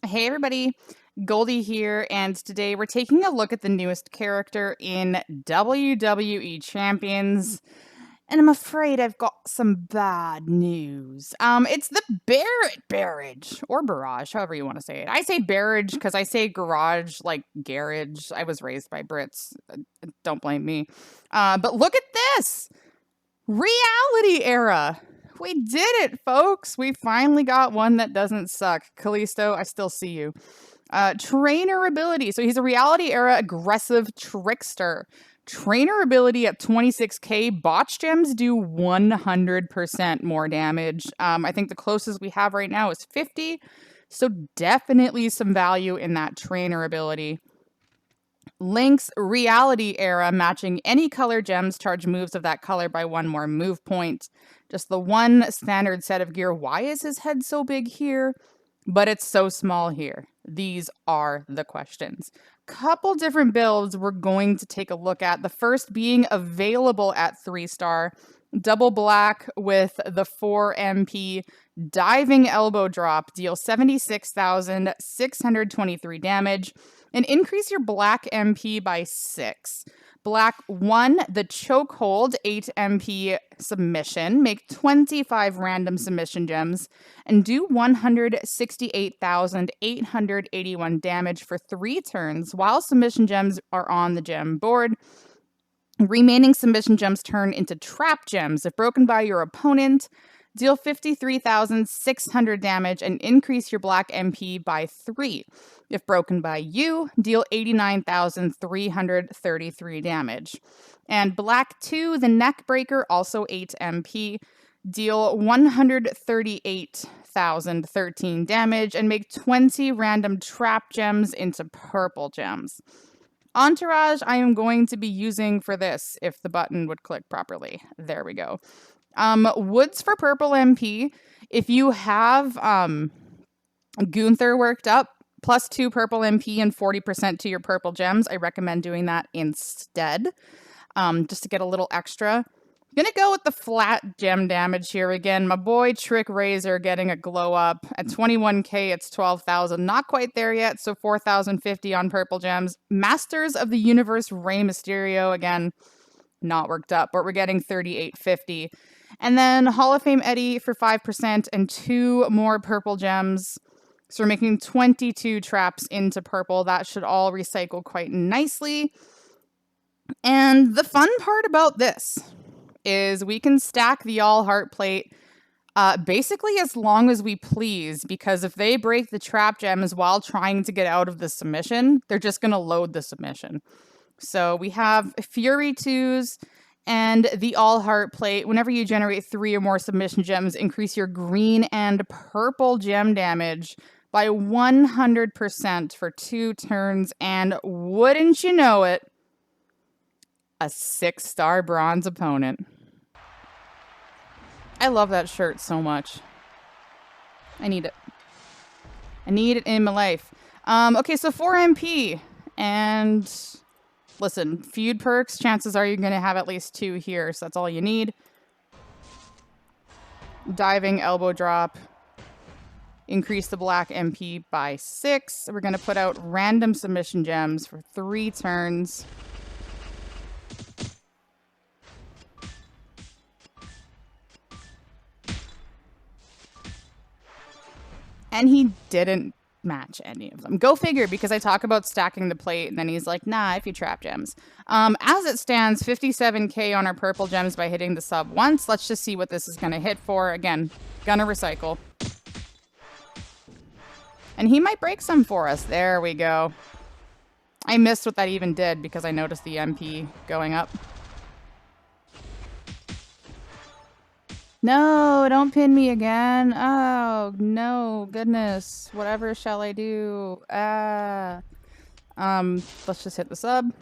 Hey everybody, Goldie here, and today we're taking a look at the newest character in WWE Champions, and I'm afraid I've got some bad news. It's the Barrett Barrage, or Barrage, however you want to say it. I say Barrage because I say garage like garage. I was raised by Brits, don't blame me. But look at this! Reality era! We did it, folks! We finally got one that doesn't suck. Kalisto, I still see you. Trainer ability. So he's a reality era aggressive trickster. Trainer ability at 26k. Botch gems do 100% more damage. I think the closest we have right now is 50. So definitely some value in that trainer ability. Link's reality era, matching any color gems, charge moves of that color by 1 more move point. Just the one standard set of gear. Why is his head so big here? But it's so small here. These are the questions. Couple different builds we're going to take a look at. The first being available at 3-star. Double black with the 4 MP diving elbow drop. Deal 76,623 damage. And increase your black MP by 6. Black 1, the chokehold, 8 MP submission. Make 25 random submission gems. And do 168,881 damage for 3 turns while submission gems are on the gem board. Remaining submission gems turn into trap gems. If broken by your opponent, deal 53,600 damage and increase your black MP by 3. If broken by you, deal 89,333 damage. And black 2, the neck breaker, also 8 MP, deal 138,013 damage and make 20 random trap gems into purple gems. Entourage, I am going to be using for this if the button would click properly. There we go. Woods for purple MP. If you have Gunther worked up, +2 purple MP and 40% to your purple gems, I recommend doing that instead, just to get a little extra. I'm gonna go with the flat gem damage here again. My boy Trick Razor getting a glow up. At 21k, it's 12,000. Not quite there yet, so 4,050 on purple gems. Masters of the Universe Rey Mysterio, again, not worked up, but we're getting 3850. And then Hall of Fame Eddie for 5% and 2 more purple gems. So we're making 22 traps into purple. That should all recycle quite nicely. And the fun part about this is we can stack the all heart plate basically as long as we please, because if they break the trap gems while trying to get out of the submission, they're just going to load the submission. So we have Fury 2s and the all heart plate. Whenever you generate 3 or more submission gems, increase your green and purple gem damage by 100% for 2 turns. And wouldn't you know it, a 6-star bronze opponent. I love that shirt so much. I need it. I need it in my life. Okay, so 4 MP. And listen, feud perks, chances are you're going to have at least 2 here, so that's all you need. Diving elbow drop. Increase the black MP by 6. We're going to put out random submission gems for 3 turns. And he didn't match any of them. Go figure, because I talk about stacking the plate, and then he's like, nah, if you trap gems. As it stands, 57k on our purple gems by hitting the sub once. Let's just see what this is going to hit for. Again, gonna recycle. And he might break some for us. There we go. I missed what that even did because I noticed the MP going up. No, don't pin me again. Oh, no, goodness. Whatever shall I do? Let's just hit the sub.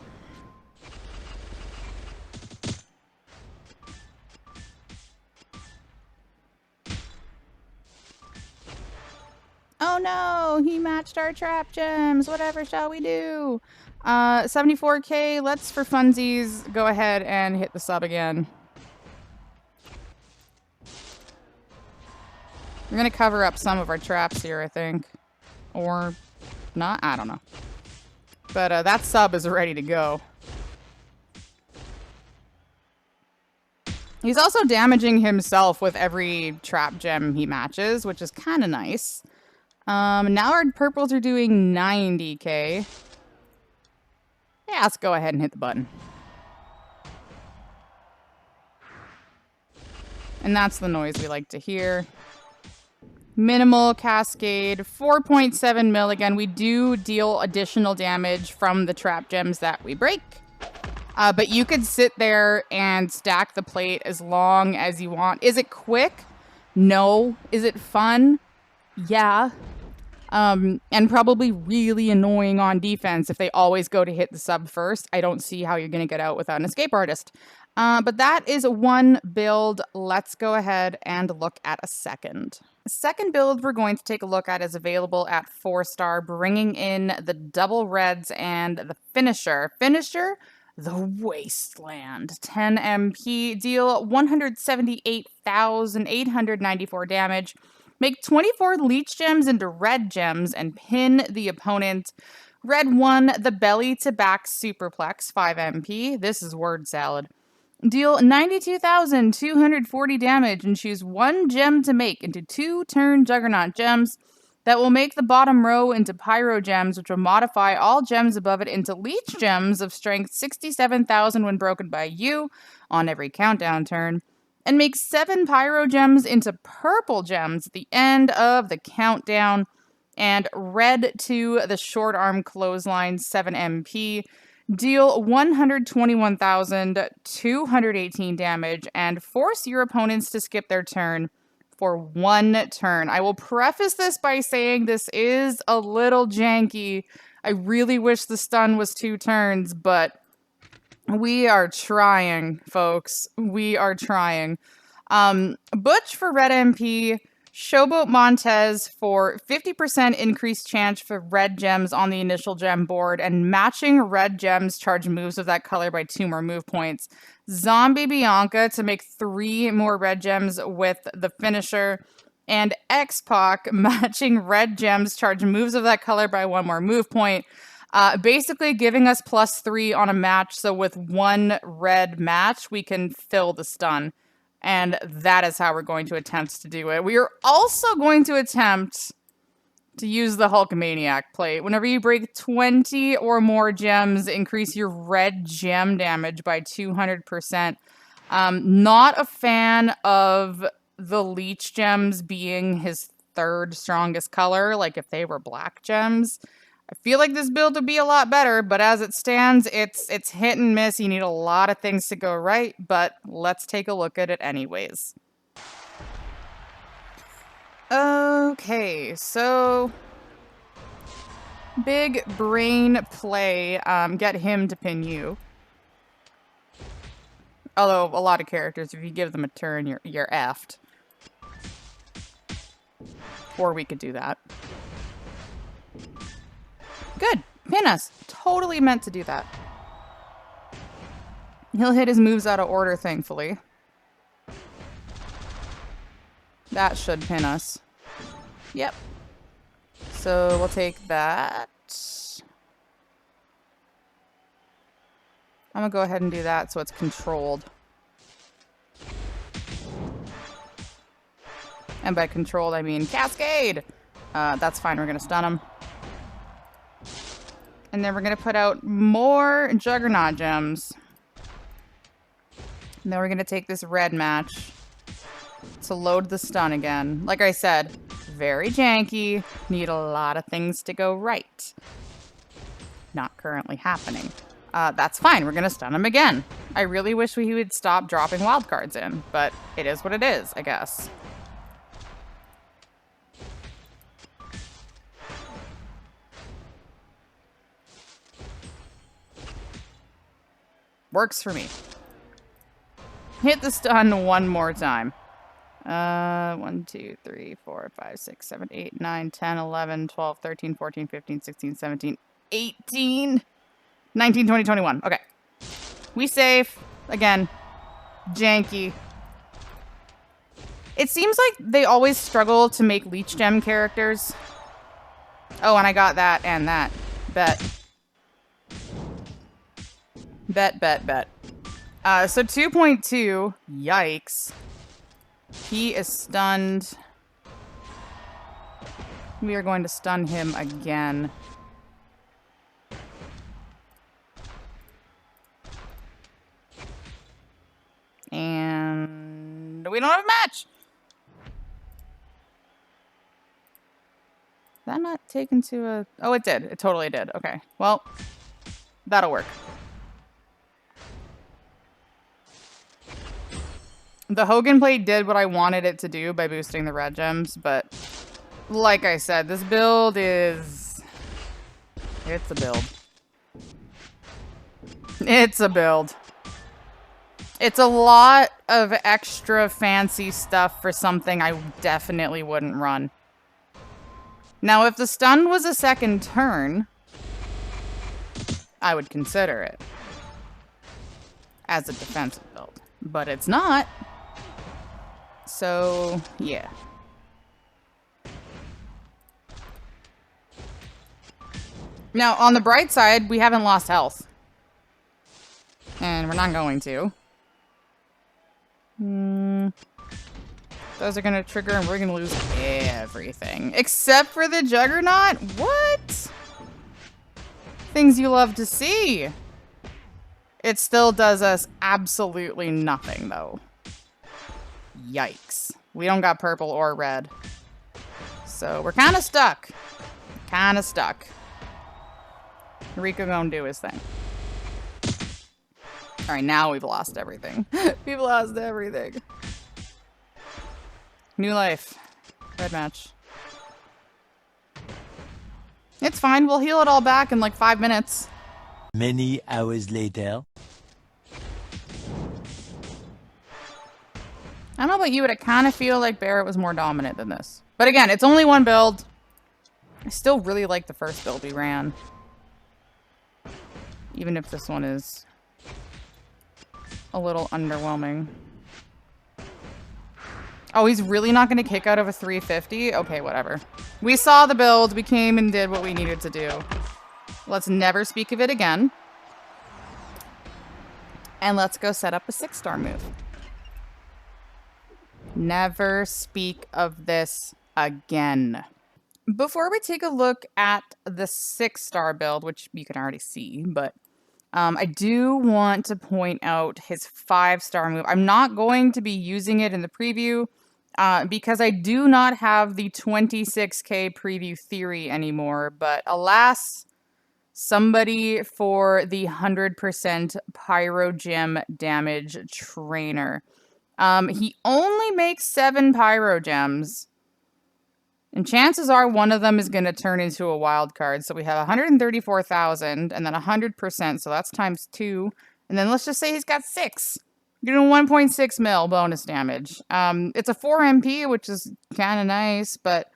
Oh no, he matched our trap gems. Whatever shall we do? 74k, let's for funsies go ahead and hit the sub again. We're gonna cover up some of our traps here, I think. Or not? I don't know. But that sub is ready to go. He's also damaging himself with every trap gem he matches, which is kind of nice. Now our purples are doing 90k. Yeah, let's go ahead and hit the button. And that's the noise we like to hear. Minimal cascade, 4.7 mil. Again, we do deal additional damage from the trap gems that we break. But you could sit there and stack the plate as long as you want. Is it quick? No. Is it fun? Yeah. And probably really annoying on defense if they always go to hit the sub first. I don't see how you're going to get out without an escape artist. But that is one build. Let's go ahead and look at a second. The second build we're going to take a look at is available at 4-star, bringing in the double reds and the finisher. Finisher, the Wasteland. 10 MP, deal 178,894 damage. Make 24 leech gems into red gems and pin the opponent. Red 1, the belly to back superplex, 5 MP. This is word salad. Deal 92,240 damage and choose 1 gem to make into 2 turn Juggernaut gems. That will make the bottom row into Pyro gems, which will modify all gems above it into Leech gems of strength 67,000 when broken by you on every countdown turn. And make 7 Pyro gems into purple gems at the end of the countdown. And red to the short arm clothesline, 7 MP. Deal 121,218 damage and force your opponents to skip their turn for 1 turn. I will preface this by saying this is a little janky. I really wish the stun was 2 turns, but we are trying, folks. We are trying. Butch for red MP. Showboat Montez for 50% increased chance for red gems on the initial gem board, and matching red gems charge moves of that color by 2 more move points. Zombie Bianca to make 3 more red gems with the finisher, and X-Pac matching red gems charge moves of that color by 1 more move point. Basically giving us +3 on a match, so with 1 red match, we can fill the stun. And that is how we're going to attempt to do it. We are also going to attempt to use the Hulkamaniac plate. Whenever you break 20 or more gems, increase your red gem damage by 200%. Not a fan of the Leech gems being his 3rd strongest color, like if they were black gems. I feel like this build would be a lot better, but as it stands, it's hit and miss. You need a lot of things to go right, but let's take a look at it anyways. Okay, so big brain play, get him to pin you. Although a lot of characters, if you give them a turn, you're effed. Or we could do that. Good. Pin us. Totally meant to do that. He'll hit his moves out of order, thankfully. That should pin us. Yep. So we'll take that. I'm gonna go ahead and do that so it's controlled. And by controlled, I mean cascade! That's fine. We're gonna stun him. And then we're going to put out more Juggernaut gems. And then we're going to take this red match to load the stun again. Like I said, very janky. Need a lot of things to go right. Not currently happening. That's fine. We're going to stun him again. I really wish he would stop dropping wildcards in. But it is what it is, I guess. Works for me. Hit the stun 1 more time. 1, 2, 3, 4, 5, 6, 7, 8, 9, 10, 11, 12, 13, 14, 15, 16, 17, 18, 19, 20, 21. Okay. We safe. Again. Janky. It seems like they always struggle to make Leech Gem characters. Oh, and I got that and that. Bet. Bet. So 2.2. Yikes. He is stunned. We are going to stun him again. And we don't have a match. Did that not take into a... Oh, it did. It totally did. Okay. Well, that'll work. The Hogan plate did what I wanted it to do by boosting the red gems, but like I said, this build is... It's a build. It's a build. It's a lot of extra fancy stuff for something I definitely wouldn't run. Now, if the stun was a second turn, I would consider it as a defensive build. But it's not. So, yeah. Now, on the bright side, we haven't lost health. And we're not going to. Those are going to trigger and we're going to lose everything. Except for the Juggernaut? What? Things you love to see. It still does us absolutely nothing, though. Yikes. We don't got purple or red. So we're kind of stuck. Kind of stuck. Rico gonna do his thing. Alright, now we've lost everything. We've lost everything. New life. Red match. It's fine. We'll heal it all back in like 5 minutes. Many hours later. I don't know about you, but I kind of feel like Barrett was more dominant than this. But again, it's only one build. I still really like the first build we ran. Even if this one is a little underwhelming. Oh, he's really not going to kick out of a 350? Okay, whatever. We saw the build. We came and did what we needed to do. Let's never speak of it again. And let's go set up a 6-star move. Never speak of this again. Before we take a look at the 6-star build, which you can already see, but I do want to point out his 5-star move. I'm not going to be using it in the preview because I do not have the 26k preview theory anymore, but alas, somebody for the 100% Pyro Gem damage trainer. He only makes 7 Pyro Gems. And chances are one of them is going to turn into a wild card. So we have 134,000 and then 100%. So that's times 2. And then let's just say he's got 6. You're doing 1.6 mil bonus damage. It's a 4 MP, which is kind of nice, but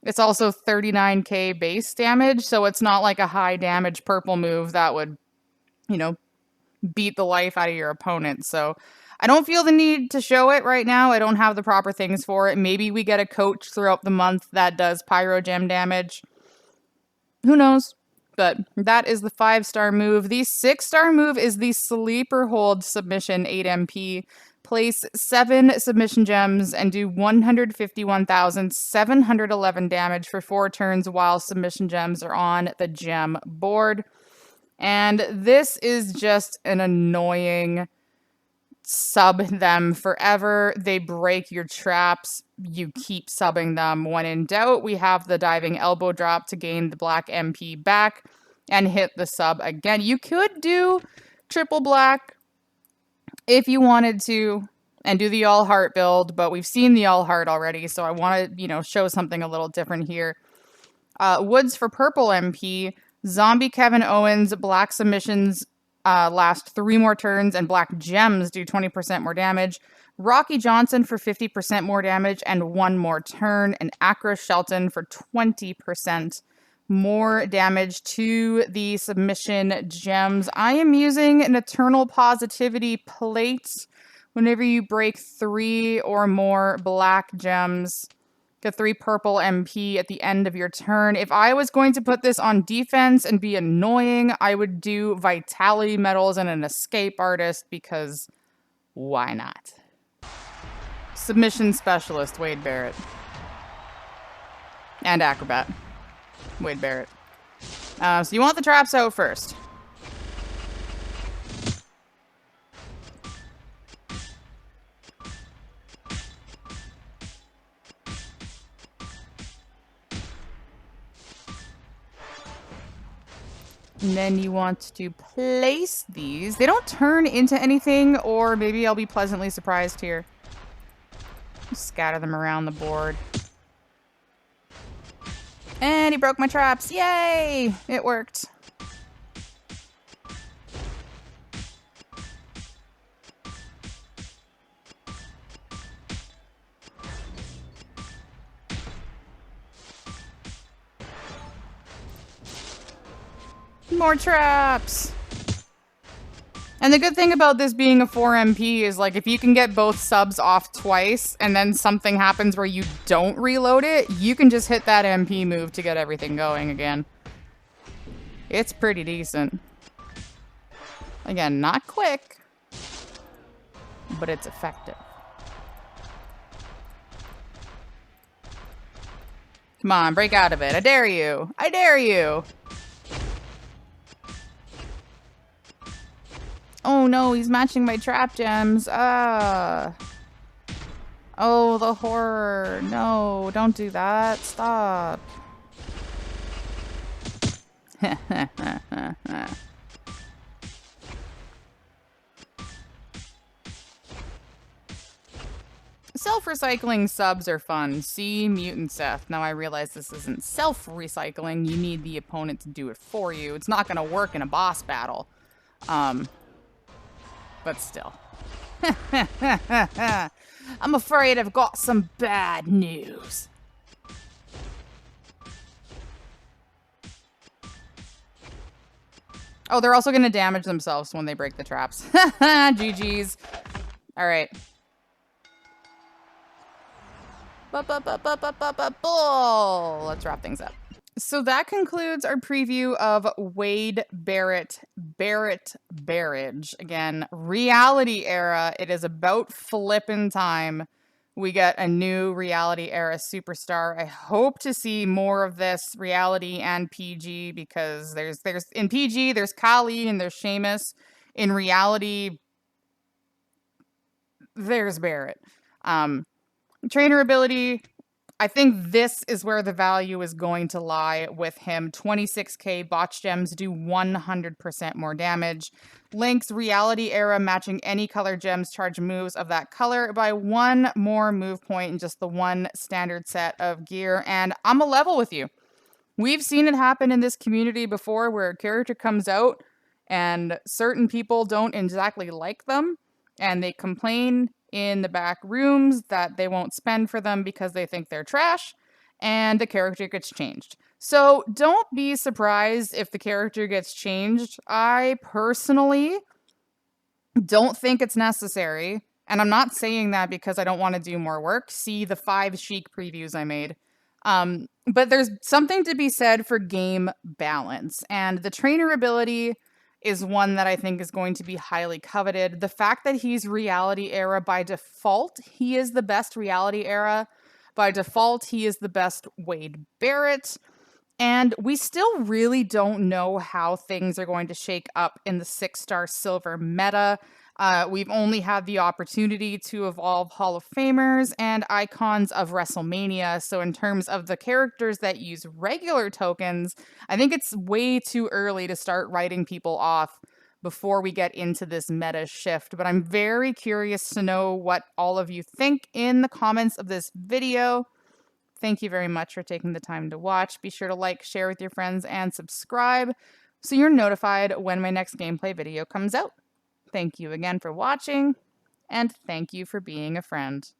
it's also 39k base damage. So it's not like a high damage purple move that would, you know, beat the life out of your opponent. So I don't feel the need to show it right now. I don't have the proper things for it. Maybe we get a coach throughout the month that does Pyro Gem damage. Who knows? But that is the 5-star move. The 6-star move is the Sleeper Hold Submission 8 MP. Place 7 submission gems and do 151,711 damage for 4 turns while submission gems are on the gem board. And this is just an annoying... Sub them forever. They break your traps. You keep subbing them. When in doubt, we have the diving elbow drop to gain the black MP back and hit the sub again. You could do triple black if you wanted to and do the all heart build, but we've seen the all heart already, so I want to, you know, show something a little different here. Woods for purple MP, Zombie Kevin Owens, black submissions last 3 more turns, and black gems do 20% more damage. Rocky Johnson for 50% more damage and 1 more turn, and Acro Shelton for 20% more damage to the submission gems. I am using an Eternal Positivity plate whenever you break 3 or more black gems Get 3 purple MP at the end of your turn. If I was going to put this on defense and be annoying, I would do Vitality Medals and an Escape Artist because why not? Submission Specialist, Wade Barrett. And Acrobat, Wade Barrett. So you want the traps out first. And then you want to place these. They don't turn into anything, or maybe I'll be pleasantly surprised here. Scatter them around the board. And he broke my traps. Yay! It worked. More traps! And the good thing about this being a 4 MP is, like, if you can get both subs off twice and then something happens where you don't reload it, you can just hit that MP move to get everything going again. It's pretty decent. Again, not quick, but it's effective. Come on, break out of it. I dare you. I dare you. Oh no, he's matching my trap gems. Oh, the horror. No, don't do that. Stop. Self-recycling subs are fun. See Mutant Seth. Now I realize this isn't self-recycling. You need the opponent to do it for you. It's not going to work in a boss battle. But still. I'm afraid I've got some bad news. Oh, they're also going to damage themselves when they break the traps. GG's. All right. Let's wrap things up. So that concludes our preview of Wade Barrett, Barrage. Again, reality era. It is about flippin' time. We get a new reality era superstar. I hope to see more of this reality and PG because there's in PG there's Kali and there's Sheamus. In reality, there's Barrett. Trainer ability. I think this is where the value is going to lie with him. 26k botch gems do 100% more damage. Link's reality era matching any color gems charge moves of that color by 1 more move point in just the 1 standard set of gear. And I'm a level with you. We've seen it happen in this community before where a character comes out and certain people don't exactly like them and they complain in the back rooms that they won't spend for them because they think they're trash, and the character gets changed. So don't be surprised if the character gets changed. I personally don't think it's necessary, and I'm not saying that because I don't want to do more work. See the 5 Sheik previews I made. But there's something to be said for game balance, and the trainer ability is one that I think is going to be highly coveted. The fact that he's reality era by default, he is the best reality era. By default, he is the best Wade Barrett. And we still really don't know how things are going to shake up in the 6-star silver meta. We've only had the opportunity to evolve Hall of Famers and icons of WrestleMania. So in terms of the characters that use regular tokens, I think it's way too early to start writing people off before we get into this meta shift. But I'm very curious to know what all of you think in the comments of this video. Thank you very much for taking the time to watch. Be sure to like, share with your friends, and subscribe so you're notified when my next gameplay video comes out. Thank you again for watching, and thank you for being a friend.